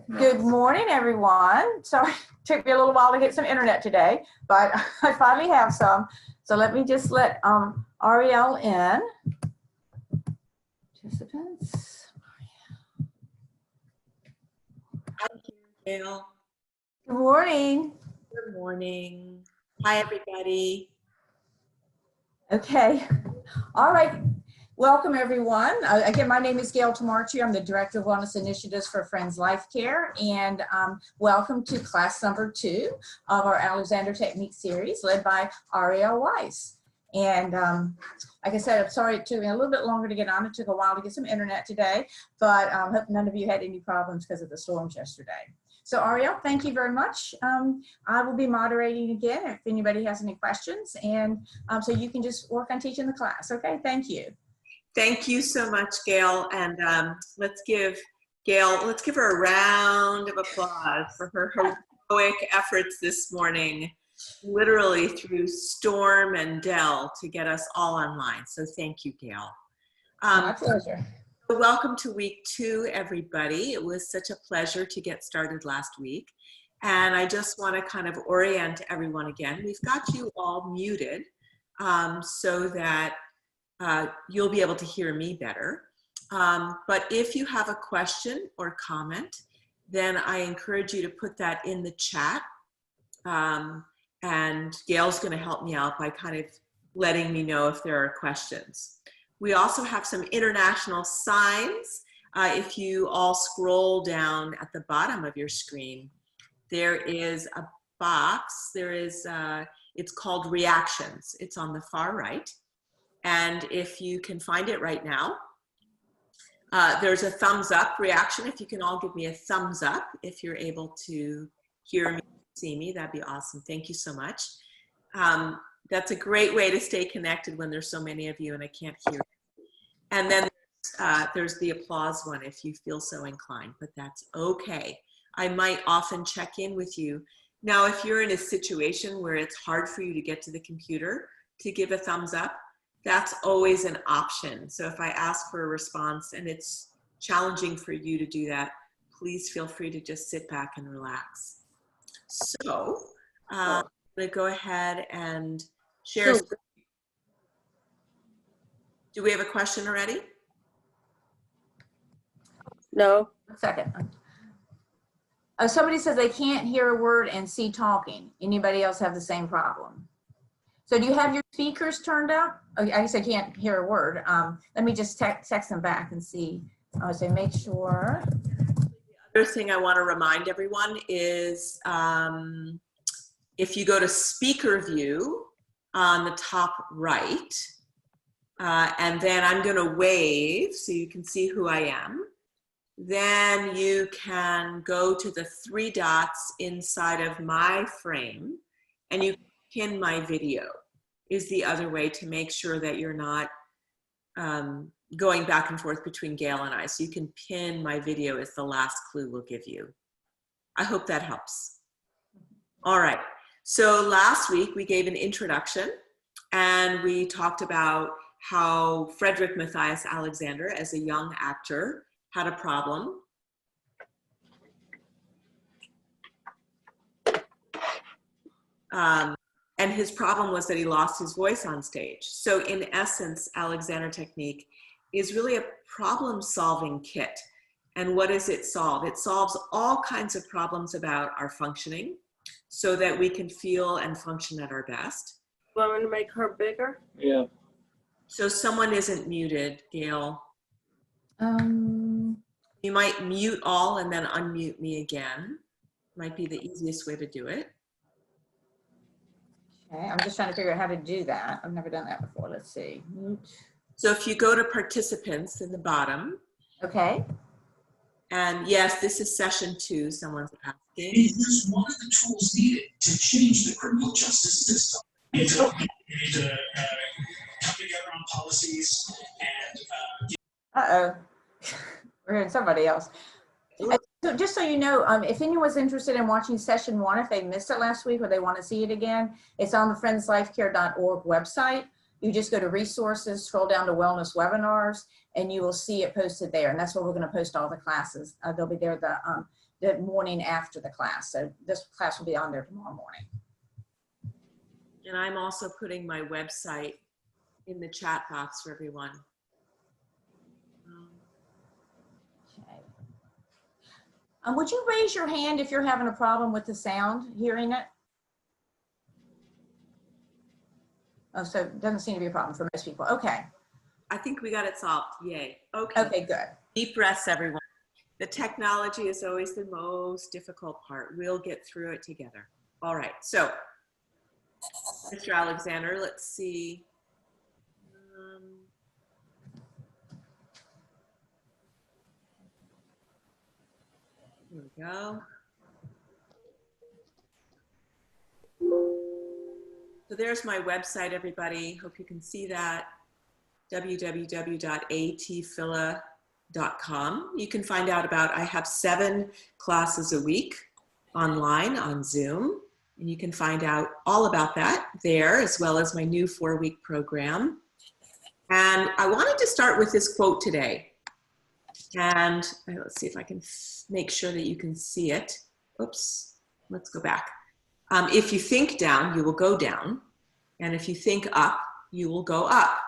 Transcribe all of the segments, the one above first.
Good morning, everyone. Sorry, it took me a little while to get some internet today, but I finally have some. So let me just let Ariel in. Participants. Thank you, Gail. Good morning. Good morning. Hi, everybody. Okay. All right. Welcome, everyone. Again, my name is Gail Tamarchi. I'm the Director of Wellness Initiatives for Friends Life Care, and welcome to class number 2 of our Alexander Technique series led by Ariel Weiss. And like I said, I'm sorry it took me a little bit longer to get on. It took a while to get some internet today, but I hope none of you had any problems because of the storms yesterday. So Ariel, thank you very much. I will be moderating again if anybody has any questions, and so you can just work on teaching the class. Okay, thank you. Thank you so much, Gail. And let's give her a round of applause for her heroic efforts this morning, literally through storm and Dell to get us all online. So thank you, Gail. My pleasure. Welcome to week 2, everybody. It was such a pleasure to get started last week. And I just want to kind of orient everyone again. We've got you all muted so that you'll be able to hear me better. But if you have a question or comment, then I encourage you to put that in the chat. And Gail's going to help me out by kind of letting me know if there are questions. We also have some international signs. If you all scroll down at the bottom of your screen, there is a box. It's called reactions. It's on the far right. And if you can find it right now, there's a thumbs up reaction. If you can all give me a thumbs up, if you're able to hear me, see me, that'd be awesome. Thank you so much. That's a great way to stay connected when there's so many of you and I can't hear you. And then there's the applause one if you feel so inclined, but that's okay. I might often check in with you. Now, if you're in a situation where it's hard for you to get to the computer to give a thumbs up, that's always an option. So if I ask for a response and it's challenging for you to do that, please feel free to just sit back and relax. So I'm going to go ahead and share. Do we have a question already? No. 1 second. Somebody says they can't hear a word and see talking. Anybody else have the same problem? So do you have your speakers turned up? Oh, I guess I can't hear a word. Let me just text them back and see. I would say make sure. The other thing I want to remind everyone is if you go to speaker view on the top right, and then I'm going to wave so you can see who I am. Then you can go to the 3 dots inside of my frame and you pin my video is the other way to make sure that you're not going back and forth between Gail and I. So you can pin my video is the last clue we'll give you. I hope that helps. All right. So last week we gave an introduction and we talked about how Frederick Matthias Alexander, as a young actor, had a problem. And his problem was that he lost his voice on stage. So in essence, Alexander Technique is really a problem-solving kit. And what does it solve? It solves all kinds of problems about our functioning so that we can feel and function at our best. You want me to make her bigger? Yeah. So someone isn't muted, Gail. You might mute all and then unmute me again. Might be the easiest way to do it. Okay, I'm just trying to figure out how to do that. I've never done that before. Let's see. Mute. So if you go to participants in the bottom. Okay. And yes, this is session 2, someone's asking. Is one of the tools needed to change the criminal justice system? We need to come together on policies and Uh-oh. We're hearing somebody else. So just so you know, if anyone's interested in watching session 1, if they missed it last week or they want to see it again, it's on the friendslifecare.org website. You just go to resources, scroll down to wellness webinars, and you will see it posted there. And that's where we're going to post all the classes. They'll be there the morning after the class. So this class will be on there tomorrow morning. And I'm also putting my website in the chat box for everyone. Okay. Would you raise your hand if you're having a problem with the sound, hearing it? Oh, so it doesn't seem to be a problem for most people. Okay. I think we got it solved. Yay. Okay. Okay, good. Deep breaths, everyone. The technology is always the most difficult part. We'll get through it together. All right. So, Mr. Alexander, let's see. Here we go. So there's my website, everybody. Hope you can see that. www.atphila.com. You can find out about, I have 7 classes a week online on Zoom. And you can find out all about that there, as well as my new 4-week program. And I wanted to start with this quote today. And let's see if I can make sure that you can see it. Oops, let's go back. If you think down, you will go down. And if you think up, you will go up.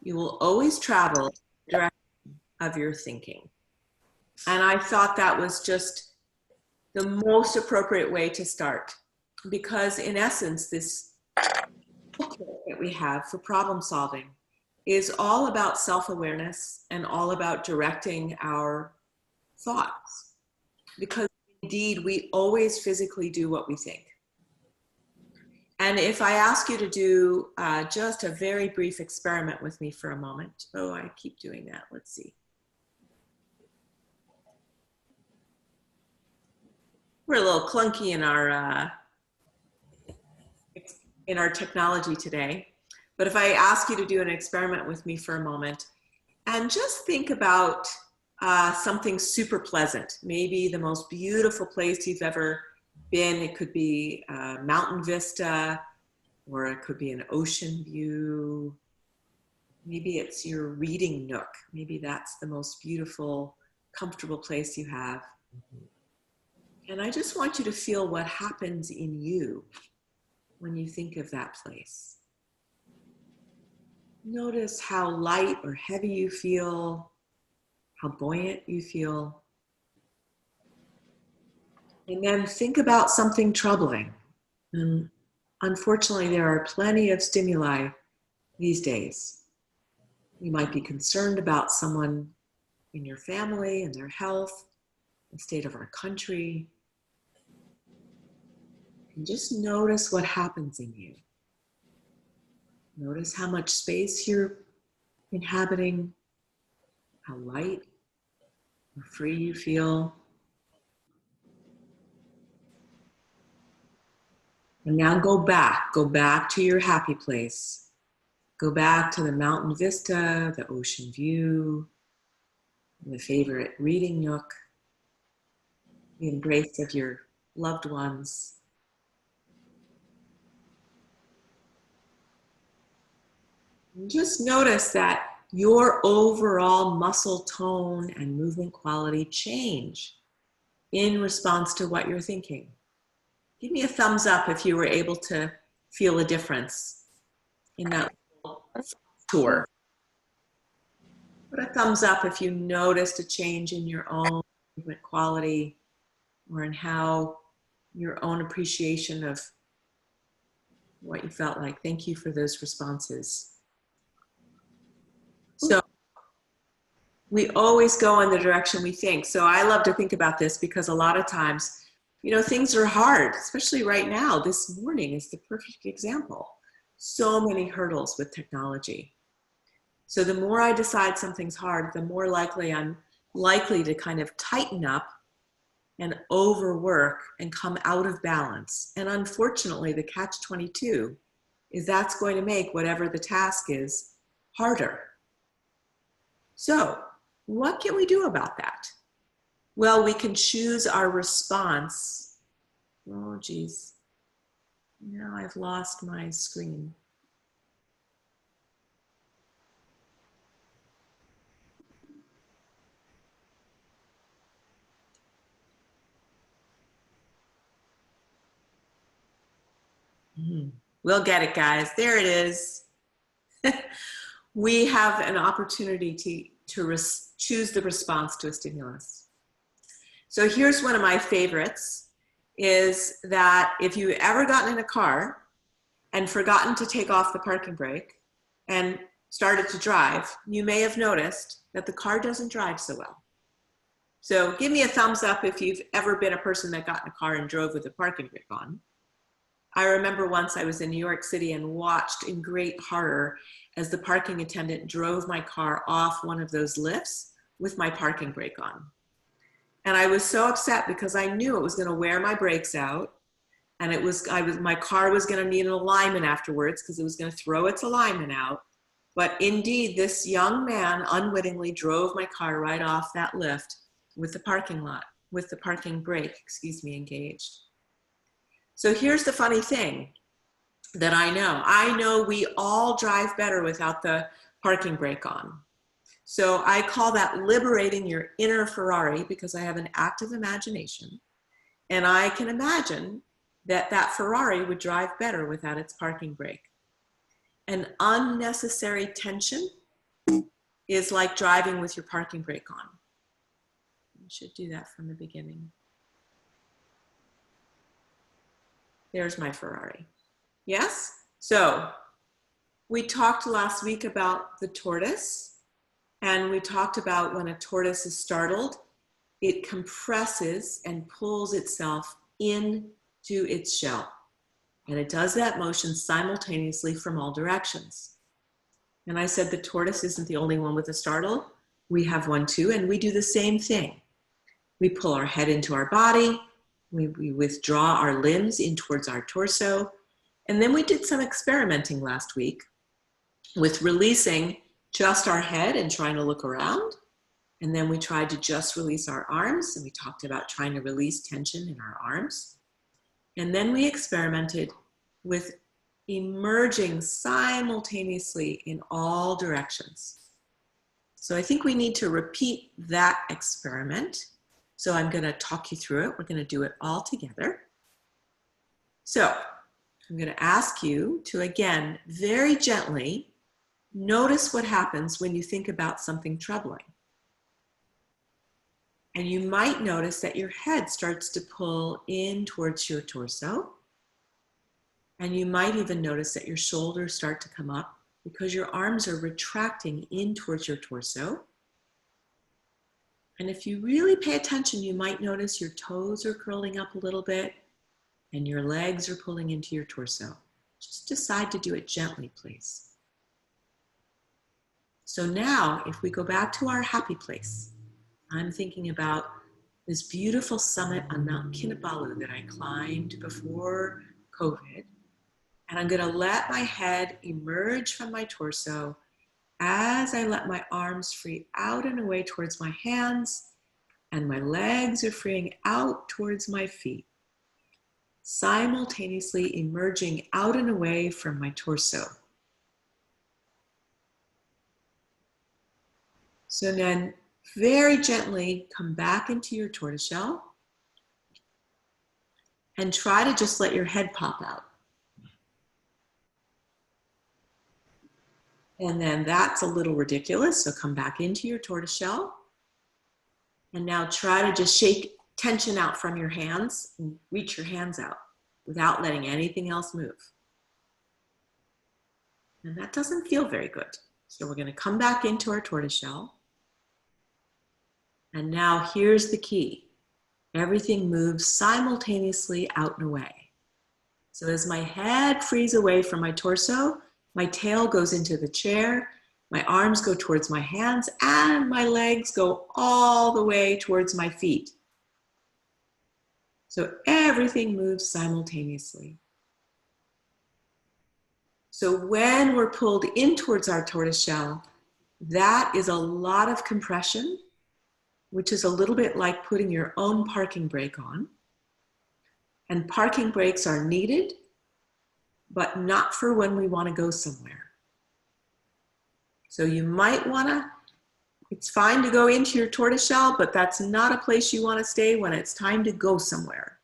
You will always travel in the direction of your thinking. And I thought that was just the most appropriate way to start. Because in essence, this toolkit that we have for problem solving is all about self-awareness and all about directing our thoughts. Because indeed, we always physically do what we think. And if I ask you to do just a very brief experiment with me for a moment. Oh, I keep doing that. Let's see. We're a little clunky in our technology today. But if I ask you to do an experiment with me for a moment and just think about something super pleasant, maybe the most beautiful place you've ever been. It could be a mountain vista, or it could be an ocean view. Maybe it's your reading nook. Maybe that's the most beautiful, comfortable place you have. And I just want you to feel what happens in you when you think of that place. Notice how light or heavy you feel, how buoyant you feel. And then think about something troubling. And unfortunately, there are plenty of stimuli these days. You might be concerned about someone in your family and their health, the state of our country. And just notice what happens in you. Notice how much space you're inhabiting, how light or free you feel. And now go back to your happy place. Go back to the mountain vista, the ocean view, the favorite reading nook, the embrace of your loved ones. And just notice that your overall muscle tone and movement quality change in response to what you're thinking. Give me a thumbs up if you were able to feel a difference in that tour. Put a thumbs up if you noticed a change in your own movement quality or in how your own appreciation of what you felt like. Thank you for those responses. So we always go in the direction we think. So I love to think about this because a lot of times, you know, things are hard, especially right now. This morning is the perfect example. So many hurdles with technology. So the more I decide something's hard, the more likely I'm likely to kind of tighten up and overwork and come out of balance. And unfortunately, the catch-22 is that's going to make whatever the task is harder. So what can we do about that? Well, we can choose our response. Oh, geez. Now I've lost my screen. We'll get it, guys. There it is. We have an opportunity to choose the response to a stimulus. So here's one of my favorites, is that if you've ever gotten in a car and forgotten to take off the parking brake and started to drive, you may have noticed that the car doesn't drive so well. So give me a thumbs up if you've ever been a person that got in a car and drove with the parking brake on. I remember once I was in New York City and watched in great horror as the parking attendant drove my car off one of those lifts with my parking brake on. And I was so upset because I knew it was going to wear my brakes out, and my car was going to need an alignment afterwards because it was going to throw its alignment out. But indeed, this young man unwittingly drove my car right off that lift with the parking brake, engaged. So here's the funny thing that I know we all drive better without the parking brake on. So I call that liberating your inner Ferrari, because I have an active imagination. And I can imagine that Ferrari would drive better without its parking brake. An unnecessary tension is like driving with your parking brake on. You should do that from the beginning. There's my Ferrari. Yes? So we talked last week about the tortoise, and we talked about when a tortoise is startled, it compresses and pulls itself into its shell. And it does that motion simultaneously from all directions. And I said the tortoise isn't the only one with a startle. We have one too, and we do the same thing. We pull our head into our body, we withdraw our limbs in towards our torso, and then we did some experimenting last week with releasing just our head and trying to look around. And then we tried to just release our arms, and we talked about trying to release tension in our arms. And then we experimented with emerging simultaneously in all directions. So I think we need to repeat that experiment. So I'm going to talk you through it. We're going to do it all together. So I'm going to ask you to, again, very gently notice what happens when you think about something troubling. And you might notice that your head starts to pull in towards your torso. And you might even notice that your shoulders start to come up because your arms are retracting in towards your torso. And if you really pay attention, you might notice your toes are curling up a little bit and your legs are pulling into your torso. Just decide to do it gently, please. So now, if we go back to our happy place, I'm thinking about this beautiful summit on Mount Kinabalu that I climbed before COVID. And I'm going to let my head emerge from my torso as I let my arms free out and away towards my hands, and my legs are freeing out towards my feet, simultaneously emerging out and away from my torso. So then very gently come back into your tortoiseshell and try to just let your head pop out. And then that's a little ridiculous, so come back into your tortoiseshell. And now try to just shake tension out from your hands and reach your hands out without letting anything else move. And that doesn't feel very good. So we're going to come back into our tortoiseshell. And now here's the key. Everything moves simultaneously out and away. So as my head frees away from my torso, my tail goes into the chair, my arms go towards my hands, and my legs go all the way towards my feet. So everything moves simultaneously. So when we're pulled in towards our tortoiseshell, that is a lot of compression, which is a little bit like putting your own parking brake on. And parking brakes are needed, but not for when we want to go somewhere. So you might want to, it's fine to go into your tortoiseshell, but that's not a place you want to stay when it's time to go somewhere.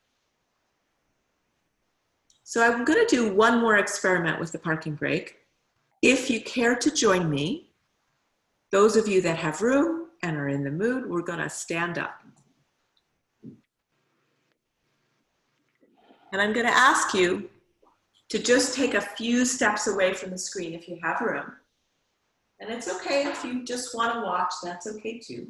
So I'm going to do one more experiment with the parking brake. If you care to join me, those of you that have room and are in the mood, we're going to stand up. And I'm going to ask you to just take a few steps away from the screen if you have room. And it's okay if you just want to watch, that's okay too.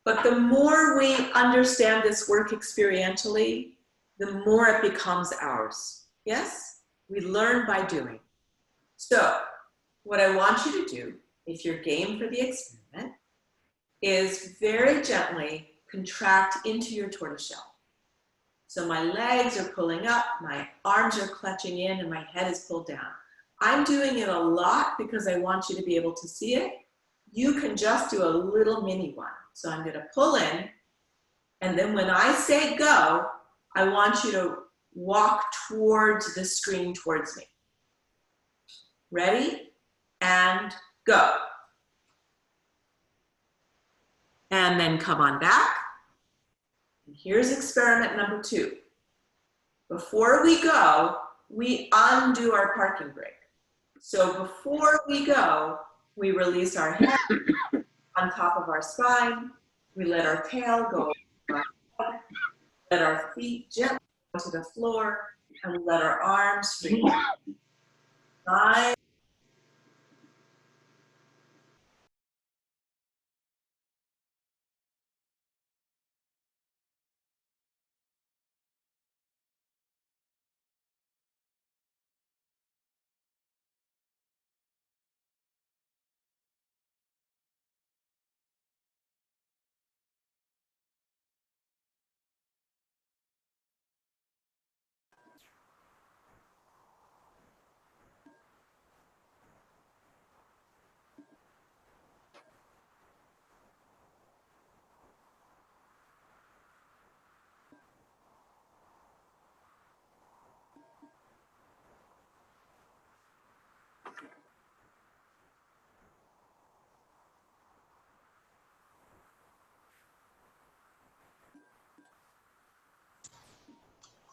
But the more we understand this work experientially, the more it becomes ours. Yes? We learn by doing. So what I want you to do, if you're game for the experiment, is very gently contract into your tortoise shell. So my legs are pulling up, my arms are clutching in, and my head is pulled down. I'm doing it a lot because I want you to be able to see it. You can just do a little mini one. So I'm going to pull in, and then when I say go, I want you to walk towards the screen towards me. Ready? And go. And then come on back. And here's experiment number 2. Before we go, we undo our parking brake. So before we go, we release our head on top of our spine. We let our tail go over our head, let our feet gently go to the floor, and we let our arms free. Nice.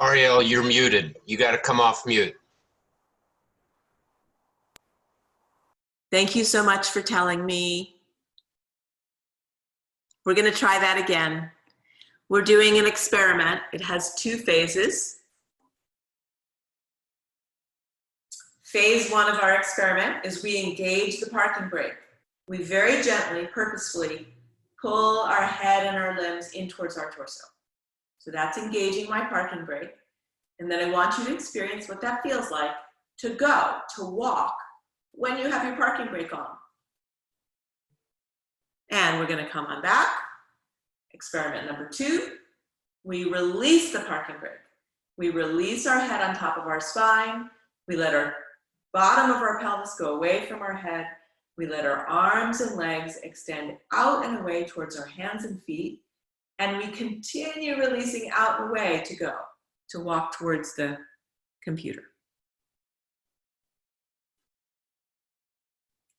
Ariel, you're muted. You got to come off mute. Thank you so much for telling me. We're going to try that again. We're doing an experiment. It has 2 phases. Phase 1 of our experiment is we engage the parking brake. We very gently, purposefully pull our head and our limbs in towards our torso. So that's engaging my parking brake. And then I want you to experience what that feels like to go, to walk, when you have your parking brake on. And we're going to come on back. Experiment number 2. We release the parking brake. We release our head on top of our spine. We let our bottom of our pelvis go away from our head. We let our arms and legs extend out and away towards our hands and feet. And we continue releasing out and away to go, to walk towards the computer.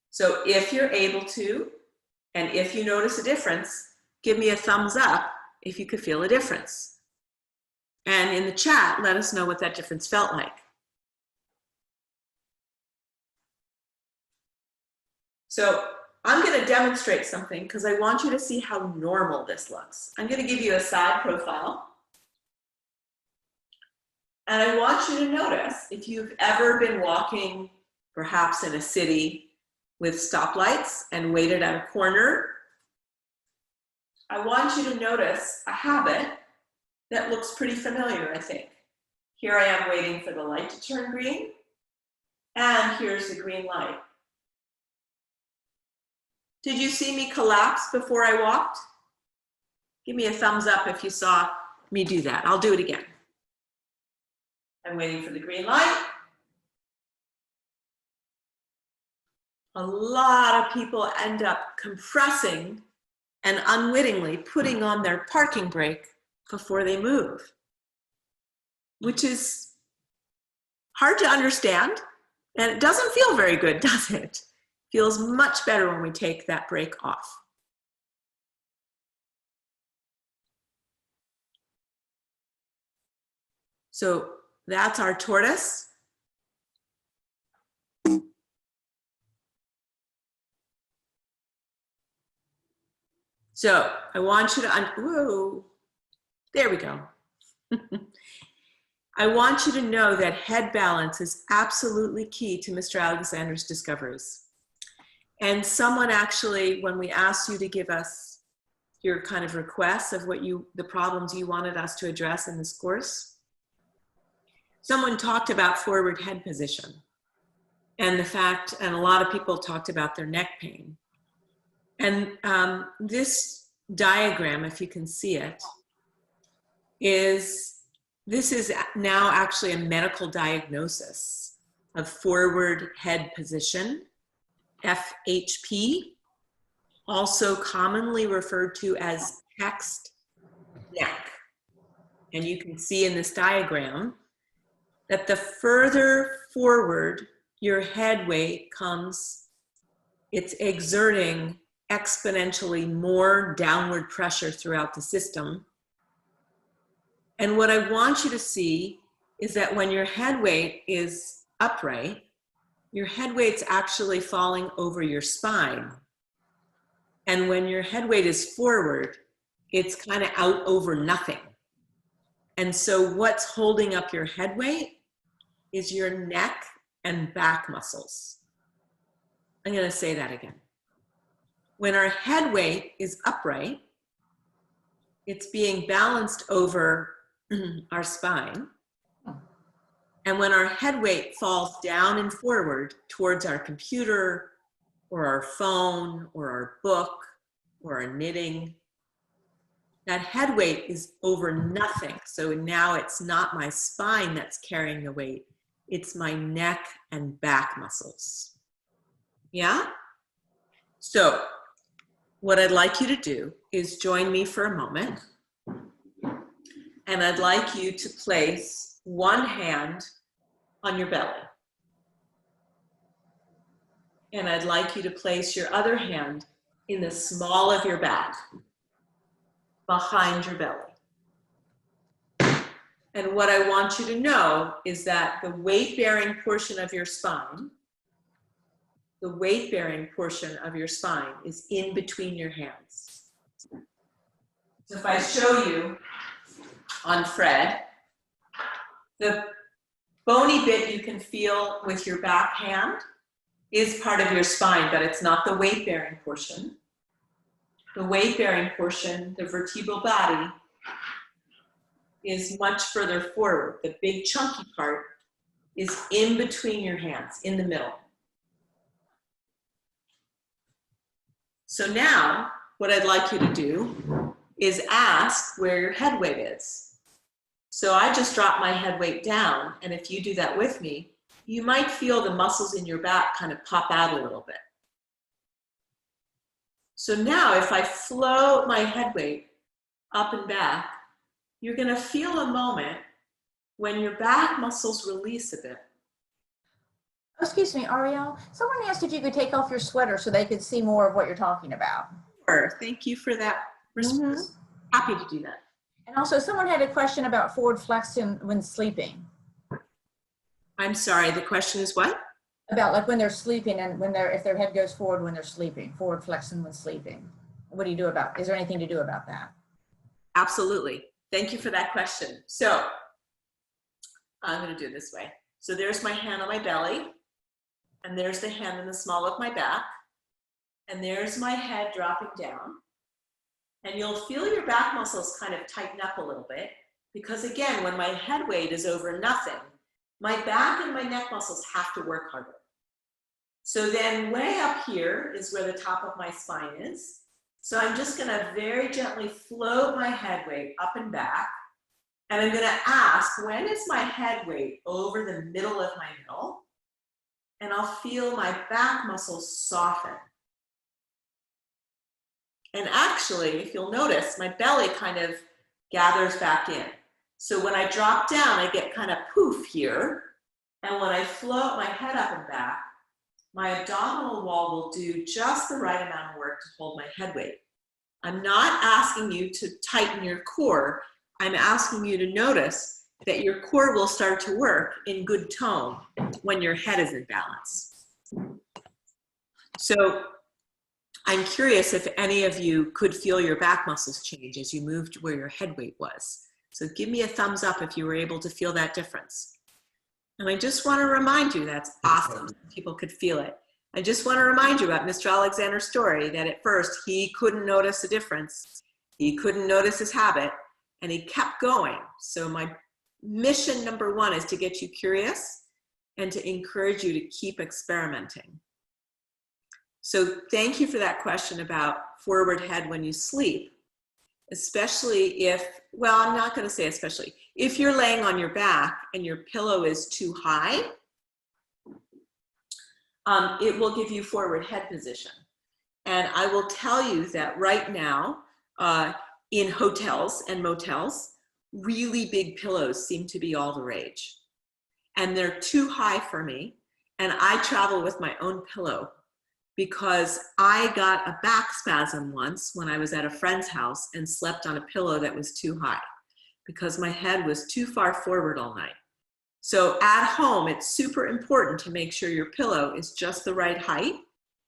So if you're able to, and if you notice a difference, give me a thumbs up if you could feel a difference. And in the chat, let us know what that difference felt like. So I'm going to demonstrate something because I want you to see how normal this looks. I'm going to give you a side profile. And I want you to notice if you've ever been walking, perhaps in a city with stoplights and waited at a corner, I want you to notice a habit that looks pretty familiar, I think. Here I am waiting for the light to turn green, and here's the green light. Did you see me collapse before I walked? Give me a thumbs up if you saw me do that. I'll do it again. I'm waiting for the green light. A lot of people end up compressing and unwittingly putting on their parking brake before they move, which is hard to understand, and it doesn't feel very good, does it? Feels much better when we take that brake off. So that's our tortoise. So I want you to, whoa, there we go. I want you to know that head balance is absolutely key to Mr. Alexander's discoveries. And someone actually, when we asked you to give us your kind of requests of what the problems you wanted us to address in this course, someone talked about forward head position and the fact, and a lot of people talked about their neck pain. And this diagram, if you can see it, this is now actually a medical diagnosis of forward head position, FHP, also commonly referred to as text neck. And you can see in this diagram that the further forward your head weight comes, it's exerting exponentially more downward pressure throughout the system. And what I want you to see is that when your head weight is upright, your head weight's actually falling over your spine. And when your head weight is forward, it's kind of out over nothing. And so what's holding up your head weight is your neck and back muscles. I'm going to say that again. When our head weight is upright, it's being balanced over our spine. And when our head weight falls down and forward towards our computer or our phone or our book or our knitting, that head weight is over nothing. So now it's not my spine that's carrying the weight. It's my neck and back muscles. Yeah? So what I'd like you to do is join me for a moment. And I'd like you to place one hand on your belly. And I'd like you to place your other hand in the small of your back, behind your belly. And what I want you to know is that the weight-bearing portion of your spine, the weight-bearing portion of your spine is in between your hands. So if I show you on Fred, the bony bit you can feel with your back hand is part of your spine, but it's not the weight-bearing portion. The weight-bearing portion, the vertebral body, is much further forward. The big chunky part is in between your hands, in the middle. So now, what I'd like you to do is ask where your head weight is. So I just dropped my head weight down, and if you do that with me, you might feel the muscles in your back kind of pop out a little bit. So now if I float my head weight up and back, you're going to feel a moment when your back muscles release a bit. Excuse me, Ariel. Someone asked if you could take off your sweater so they could see more of what you're talking about. Sure. Thank you for that response. Happy to do that. And also, someone had a question about forward flexion when sleeping. I'm sorry, the question is what? About like when they're sleeping and when if their head goes forward when they're sleeping, forward flexion when sleeping. What do you do about, is there anything to do about that? Absolutely. Thank you for that question. So I'm going to do it this way. So there's my hand on my belly, and there's the hand in the small of my back, and there's my head dropping down. And you'll feel your back muscles kind of tighten up a little bit, because again, when my head weight is over nothing, my back and my neck muscles have to work harder. So then way up here is where the top of my spine is. So I'm just going to very gently float my head weight up and back. And I'm going to ask, when is my head weight over the middle of my middle? And I'll feel my back muscles soften. And actually, if you'll notice, my belly kind of gathers back in. So when I drop down, I get kind of poof here. And when I float my head up and back, my abdominal wall will do just the right amount of work to hold my head weight. I'm not asking you to tighten your core. I'm asking you to notice that your core will start to work in good tone when your head is in balance. So I'm curious if any of you could feel your back muscles change as you moved where your head weight was. So give me a thumbs up if you were able to feel that difference. And I just want to remind you, that's awesome. People could feel it. I just want to remind you about Mr. Alexander's story, that at first he couldn't notice a difference. He couldn't notice his habit, and he kept going. So my mission number one is to get you curious and to encourage you to keep experimenting. So thank you for that question about forward head when you sleep, especially if, well, I'm not going to say especially, if you're laying on your back and your pillow is too high, it will give you forward head position. And I will tell you that right now, in hotels and motels, really big pillows seem to be all the rage. And they're too high for me. And I travel with my own pillow because I got a back spasm once when I was at a friend's house and slept on a pillow that was too high because my head was too far forward all night. So at home, it's super important to make sure your pillow is just the right height.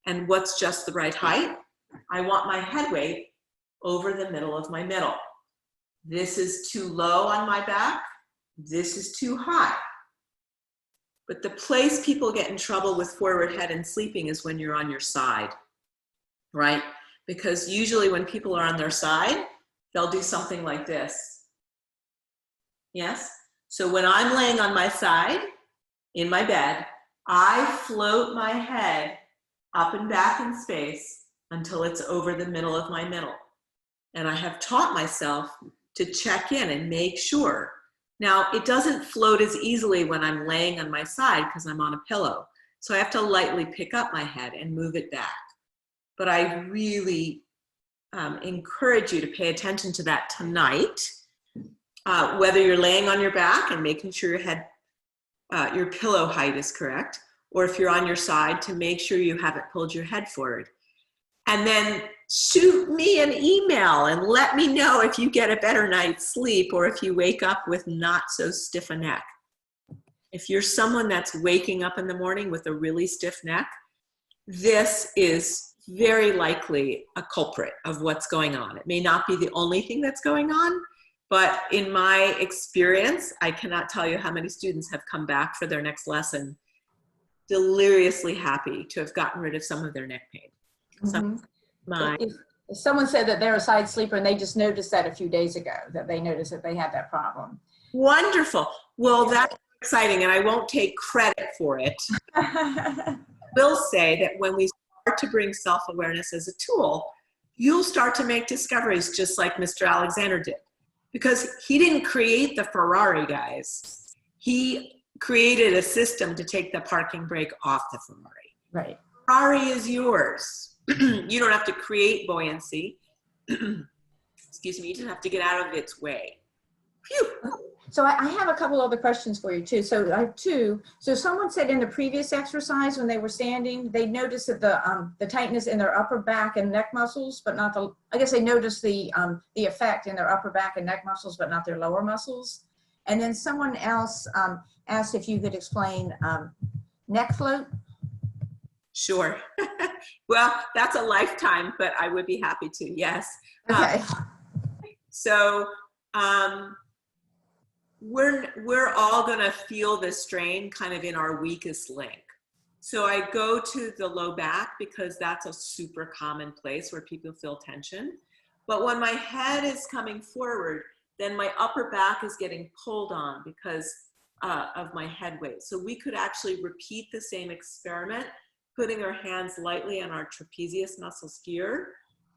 And what's just the right height? I want my head weight over the middle of my middle. This is too low on my back. This is too high. But the place people get in trouble with forward head and sleeping is when you're on your side, right? Because usually when people are on their side, they'll do something like this. Yes? So when I'm laying on my side in my bed, I float my head up and back in space until it's over the middle of my middle. And I have taught myself to check in and make sure. Now, it doesn't float as easily when I'm laying on my side because I'm on a pillow. So I have to lightly pick up my head and move it back. But I really encourage you to pay attention to that tonight, whether you're laying on your back and making sure your head, your pillow height is correct, or if you're on your side to make sure you haven't pulled your head forward. And then shoot me an email and let me know if you get a better night's sleep or if you wake up with not so stiff a neck. If you're someone that's waking up in the morning with a really stiff neck, this is very likely a culprit of what's going on. It may not be the only thing that's going on, but in my experience, I cannot tell you how many students have come back for their next lesson deliriously happy to have gotten rid of some of their neck pain. If someone said that they're a side sleeper and they just noticed that a few days ago, that they noticed that they had that problem. Wonderful. Well, that's exciting, and I won't take credit for it. I will say that when we start to bring self-awareness as a tool, you'll start to make discoveries just like Mr. Alexander did. Because he didn't create the Ferrari, guys. He created a system to take the parking brake off the Ferrari. Right. Ferrari is yours. You don't have to create buoyancy. Excuse me, you just have to get out of its way. Phew. So I have a couple other questions for you too. So I have two. So someone said in the previous exercise when they were standing, they noticed that the tightness in their upper back and neck muscles, but not the, I guess they noticed the effect in their upper back and neck muscles, but not their lower muscles. And then someone else asked if you could explain neck float. Sure. Well, that's a lifetime, but I would be happy to, yes. Okay. So we're all gonna feel the strain kind of in our weakest link. So I go to the low back because that's a super common place where people feel tension. But when my head is coming forward, then my upper back is getting pulled on because of my head weight. So we could actually repeat the same experiment, putting our hands lightly on our trapezius muscles here.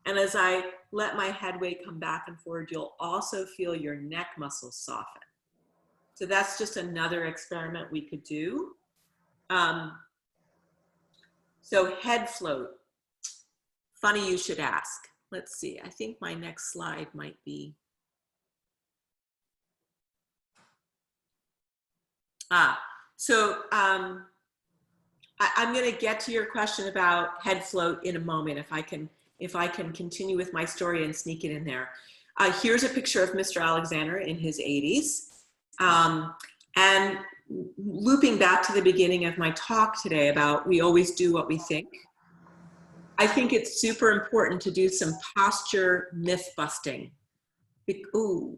And as I let my head weight come back and forward, you'll also feel your neck muscles soften. So that's just another experiment we could do. So head float, funny you should ask. Let's see, I think my next slide might be. I'm going to get to your question about head float in a moment if I can continue with my story and sneak it in there. Here's a picture of Mr. Alexander in his 80s. And looping back to the beginning of my talk today about we always do what we think, I think it's super important to do some posture myth busting. Ooh,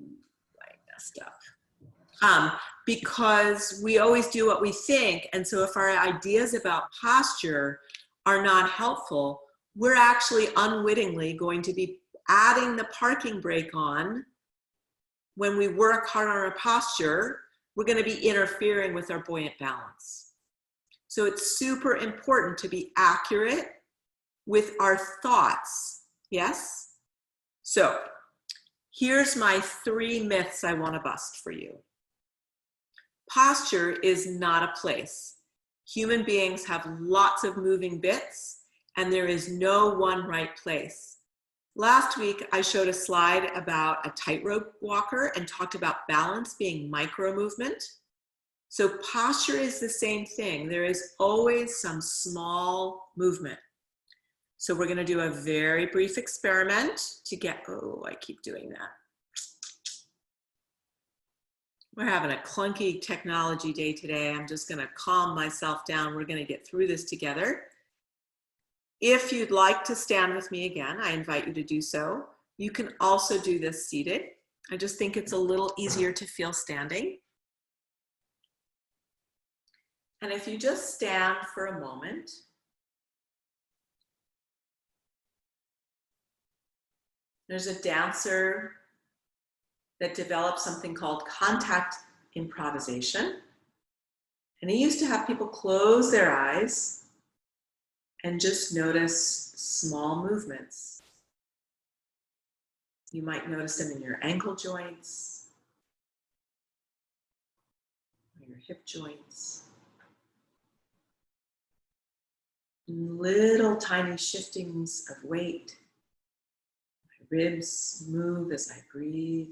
I messed up. Because we always do what we think, and so if our ideas about posture are not helpful, we're actually unwittingly going to be adding the parking brake on. When we work hard on our posture, we're going to be interfering with our buoyant balance. So it's super important to be accurate with our thoughts. Yes? So here's my 3 myths I want to bust for you. Posture is not a place. Human beings have lots of moving bits, and there is no one right place. Last week, I showed a slide about a tightrope walker and talked about balance being micro movement. So posture is the same thing. There is always some small movement. So we're going to do a very brief experiment to get, oh, I keep doing that. We're having a clunky technology day today. I'm just going to calm myself down. We're going to get through this together. If you'd like to stand with me again, I invite you to do so. You can also do this seated. I just think it's a little easier to feel standing. And if you just stand for a moment, there's a dancer that developed something called contact improvisation. And he used to have people close their eyes and just notice small movements. You might notice them in your ankle joints, or your hip joints. Little tiny shiftings of weight. My ribs move as I breathe.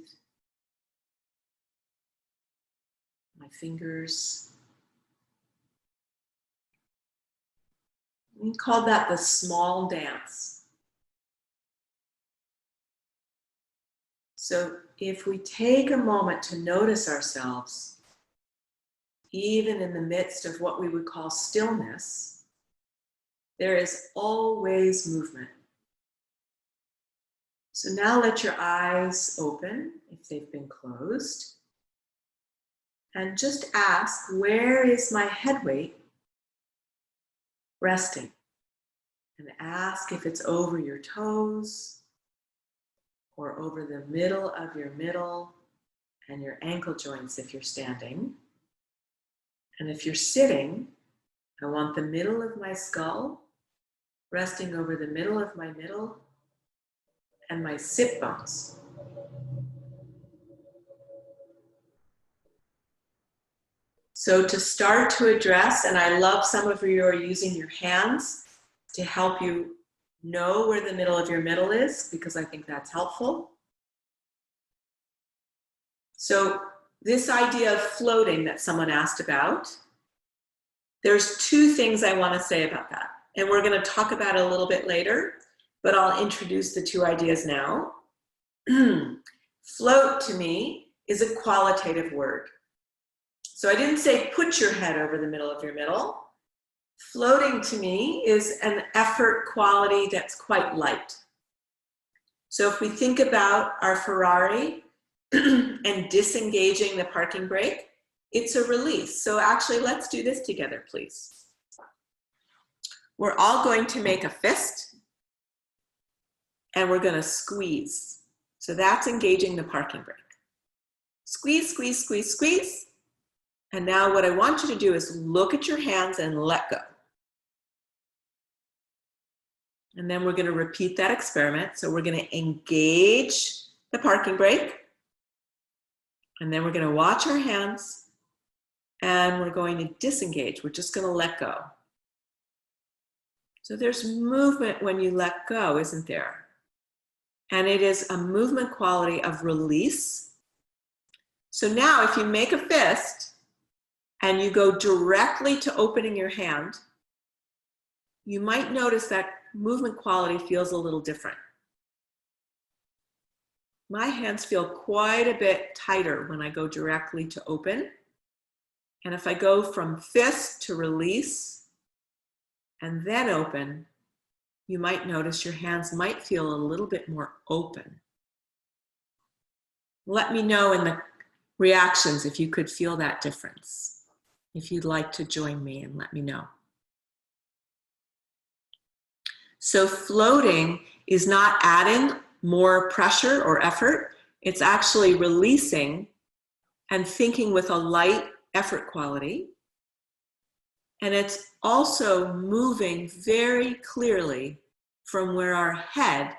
My fingers. We call that the small dance. So if we take a moment to notice ourselves, even in the midst of what we would call stillness, there is always movement. So now let your eyes open if they've been closed. And just ask, where is my head weight resting? And ask if it's over your toes or over the middle of your middle and your ankle joints if you're standing. And if you're sitting, I want the middle of my skull resting over the middle of my middle and my sit bones. So to start to address, and I love some of you are using your hands to help you know where the middle of your middle is, because I think that's helpful. So this idea of floating that someone asked about, there's 2 things I want to say about that. And we're going to talk about it a little bit later, but I'll introduce the 2 ideas now. Float to me is a qualitative word. So I didn't say put your head over the middle of your middle. Floating to me is an effort quality that's quite light. So if we think about our Ferrari and disengaging the parking brake, it's a release. So actually, let's do this together, please. We're all going to make a fist, and we're going to squeeze. So that's engaging the parking brake. Squeeze, squeeze, squeeze, squeeze. And now what I want you to do is look at your hands and let go. And then we're going to repeat that experiment. So we're going to engage the parking brake. And then we're going to watch our hands. And we're going to disengage. We're just going to let go. So there's movement when you let go, isn't there? And it is a movement quality of release. So now if you make a fist and you go directly to opening your hand, you might notice that movement quality feels a little different. my hands feel quite a bit tighter when I go directly to open. And if I go from fist to release and then open, you might notice your hands might feel a little bit more open. Let me know in the reactions if you could feel that difference. If you'd like to join me and let me know. So floating is not adding more pressure or effort. It's actually releasing and thinking with a light effort quality. And it's also moving very clearly from where our head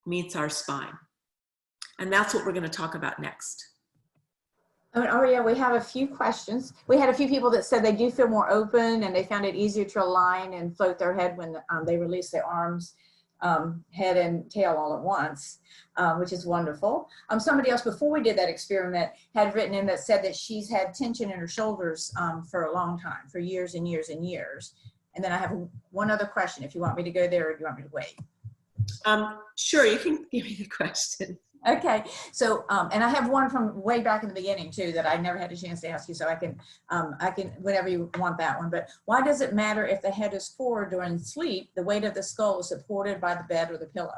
meets our spine. And that's what we're going to talk about next. Ariel, we have a few questions. We had a few people that said they do feel more open and they found it easier to align and float their head when they release their arms, head and tail all at once, which is wonderful. Somebody else before we did that experiment had written in that said that she's had tension in her shoulders for a long time, for years and years and years. And then I have one other question, if you want me to go there or do you want me to wait? Sure, you can give me the question. Okay, so, and I have one from way back in the beginning too, that I never had a chance to ask you, so I can, whenever you want that one, but why does it matter if the head is forward during sleep, the weight of the skull is supported by the bed or the pillow?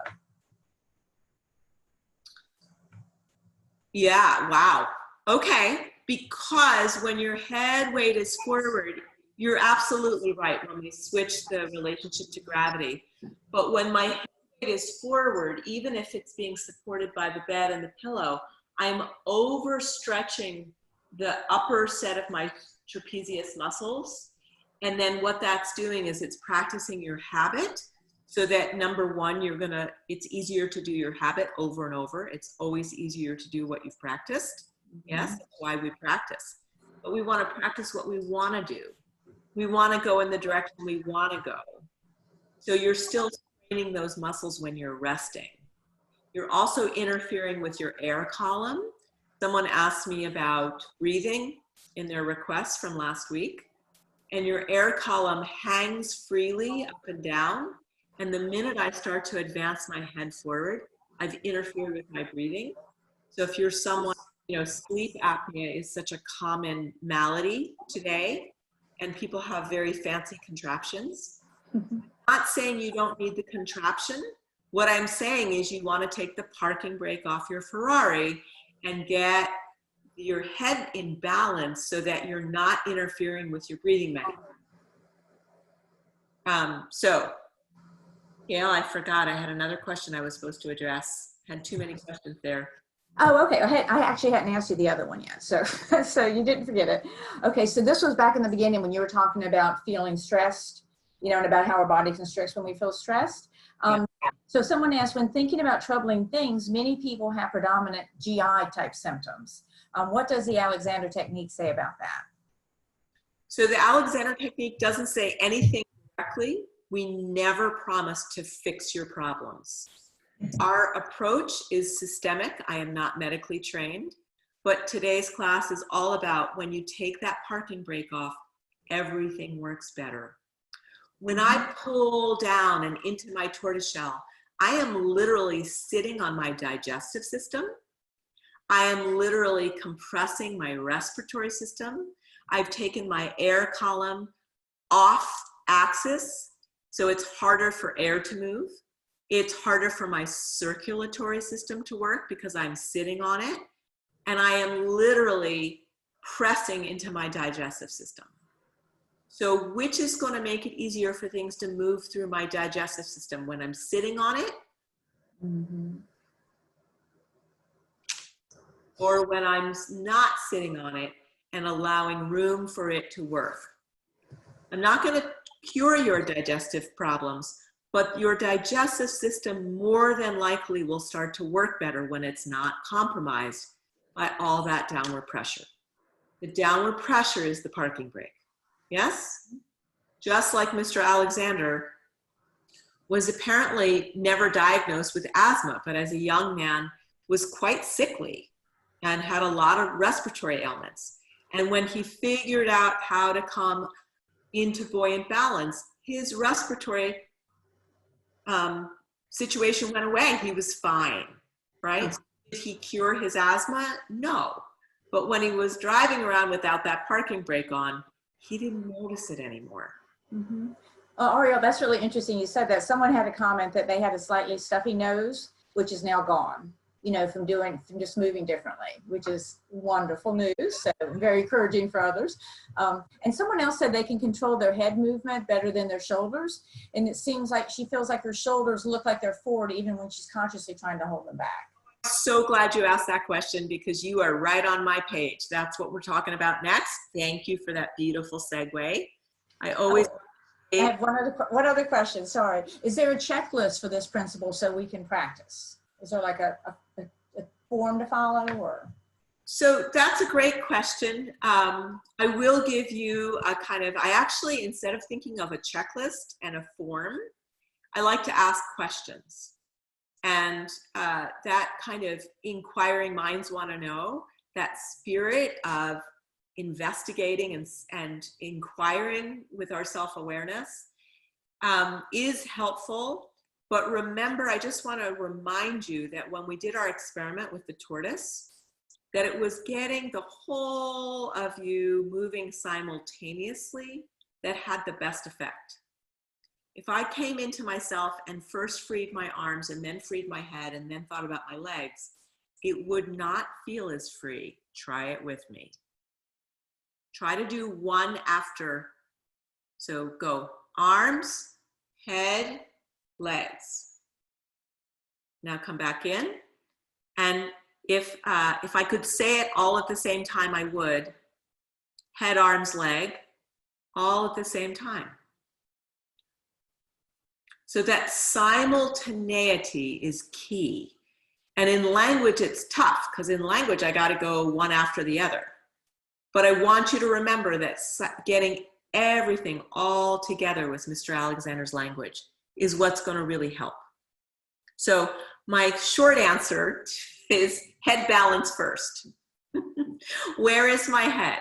Yeah, wow. Okay, because when your head weight is forward, you're absolutely right when we switch the relationship to gravity. But when my head is forward, even if it's being supported by the bed and the pillow, I'm overstretching the upper set of my trapezius muscles. And then what that's doing is it's practicing your habit so that number one, it's easier to do your habit over and over. It's always easier to do what you've practiced. Yes, that's why we practice. But we want to practice what we want to do. We want to go in the direction we want to go. So you're still training those muscles when you're resting. You're also interfering with your air column. Someone asked me about breathing in their request from last week. And your air column hangs freely up and down. And the minute I start to advance my head forward, I've interfered with my breathing. So if you're someone, sleep apnea is such a common malady today, and people have very fancy contraptions. I'm not saying you don't need the contraption. What I'm saying is you want to take the parking brake off your Ferrari and get your head in balance so that you're not interfering with your breathing mechanism. So, Gail, I forgot I had another question I was supposed to address. Had too many questions there. Oh, okay. I actually hadn't asked you the other one yet, so so you didn't forget it. Okay, so this was back in the beginning when you were talking about feeling stressed, and about how our body constricts when we feel stressed. So someone asked, when thinking about troubling things, many people have predominant GI type symptoms. What does the Alexander technique say about that? So the Alexander technique doesn't say anything directly. We never promise to fix your problems. Our approach is systemic. I am not medically trained, but today's class is all about when you take that parking brake off, everything works better. When I pull down and into my tortoiseshell, I am literally sitting on my digestive system. I am literally compressing my respiratory system. I've taken my air column off axis, so it's harder for air to move. It's harder for my circulatory system to work because I'm sitting on it. And I am literally pressing into my digestive system. So which is going to make it easier for things to move through my digestive system, when I'm sitting on it or when I'm not sitting on it and allowing room for it to work? I'm not going to cure your digestive problems, but your digestive system more than likely will start to work better when it's not compromised by all that downward pressure. The downward pressure is the parking brake. Yes? Just like Mr. Alexander was apparently never diagnosed with asthma, but as a young man was quite sickly and had a lot of respiratory ailments. And when he figured out how to come into buoyant balance, his respiratory situation went away. He was fine, right? Did he cure his asthma? No. But when he was driving around without that parking brake on, he didn't notice it anymore. Mm-hmm. Ariel, that's really interesting. You said that someone had a comment that they had a slightly stuffy nose, which is now gone, you know, from just moving differently, which is wonderful news. So very encouraging for others. And someone else said they can control their head movement better than their shoulders. And it seems like she feels like her shoulders look like they're forward even when she's consciously trying to hold them back. So glad you asked that question, because you are right on my page. That's what we're talking about next. Thank you for that beautiful segue. I always I have one other question, sorry. Is there a checklist for this principle so we can practice? Is there like a form to follow, or? So that's a great question. I will give you a kind of, I actually, instead of thinking of a checklist and a form, I like to ask questions. And that kind of inquiring minds want to know, that spirit of investigating and inquiring with our self-awareness is helpful. But remember, I just want to remind you that when we did our experiment with the tortoise, that it was getting the whole of you moving simultaneously that had the best effect. If I came into myself and first freed my arms and then freed my head and then thought about my legs, it would not feel as free. Try it with me. Try to do one after. So go arms, head, legs. Now come back in. And if I could say it all at the same time, I would. Head, arms, leg, all at the same time. So that simultaneity is key. And in language, it's tough, because in language, I got to go one after the other. But I want you to remember that getting everything all together with Mr. Alexander's language is what's going to really help. So my short answer is head balance first. Where is my head?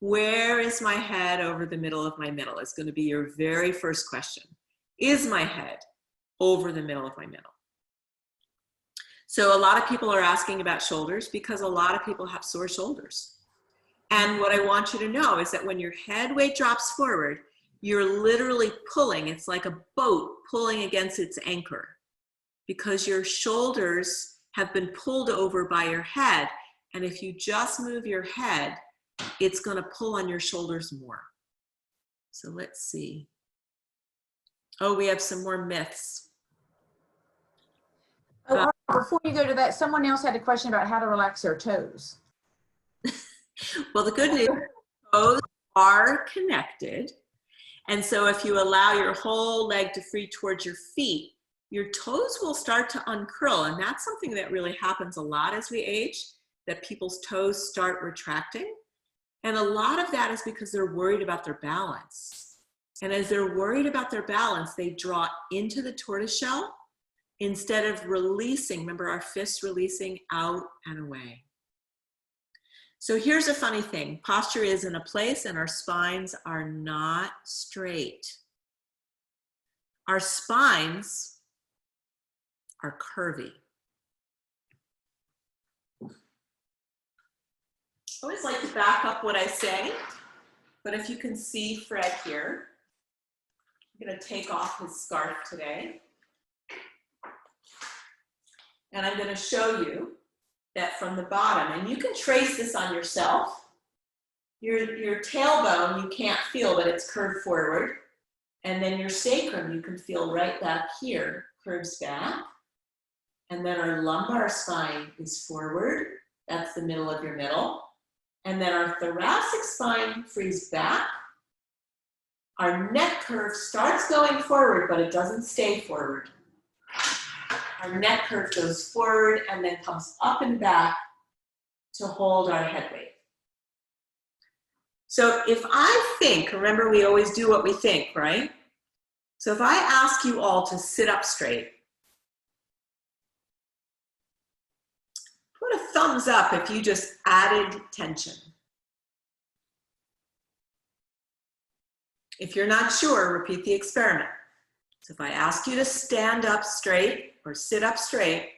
Where is my head over the middle of my middle? It's going to be your very first question. Is my head over the middle of my middle? So a lot of people are asking about shoulders because a lot of people have sore shoulders. And what I want you to know is that when your head weight drops forward, you're literally pulling. It's like a boat pulling against its anchor, because your shoulders have been pulled over by your head. And if you just move your head, it's going to pull on your shoulders more. So let's see. Oh, we have some more myths. Oh, before you go to that, someone else had a question about how to relax their toes. Well, the good news, toes are connected. And so if you allow your whole leg to free towards your feet, your toes will start to uncurl. And that's something that really happens a lot as we age, that people's toes start retracting. And a lot of that is because they're worried about their balance. And as they're worried about their balance, they draw into the tortoise shell instead of releasing. Remember our fists releasing out and away. So here's a funny thing. Posture is in a place and our spines are not straight. Our spines are curvy. I always like to back up what I say, but if you can see Fred here, I'm going to take off his scarf today. And I'm going to show you that from the bottom, and you can trace this on yourself. Your tailbone, you can't feel, but it's curved forward. And then your sacrum, you can feel right back here, curves back. And then our lumbar spine is forward. That's the middle of your middle. And then our thoracic spine frees back. Our neck curve starts going forward, but it doesn't stay forward. Our neck curve goes forward and then comes up and back to hold our head weight. So if I think, remember we always do what we think, right? So if I ask you all to sit up straight, put a thumbs up if you just added tension. If you're not sure, repeat the experiment. So if I ask you to stand up straight or sit up straight,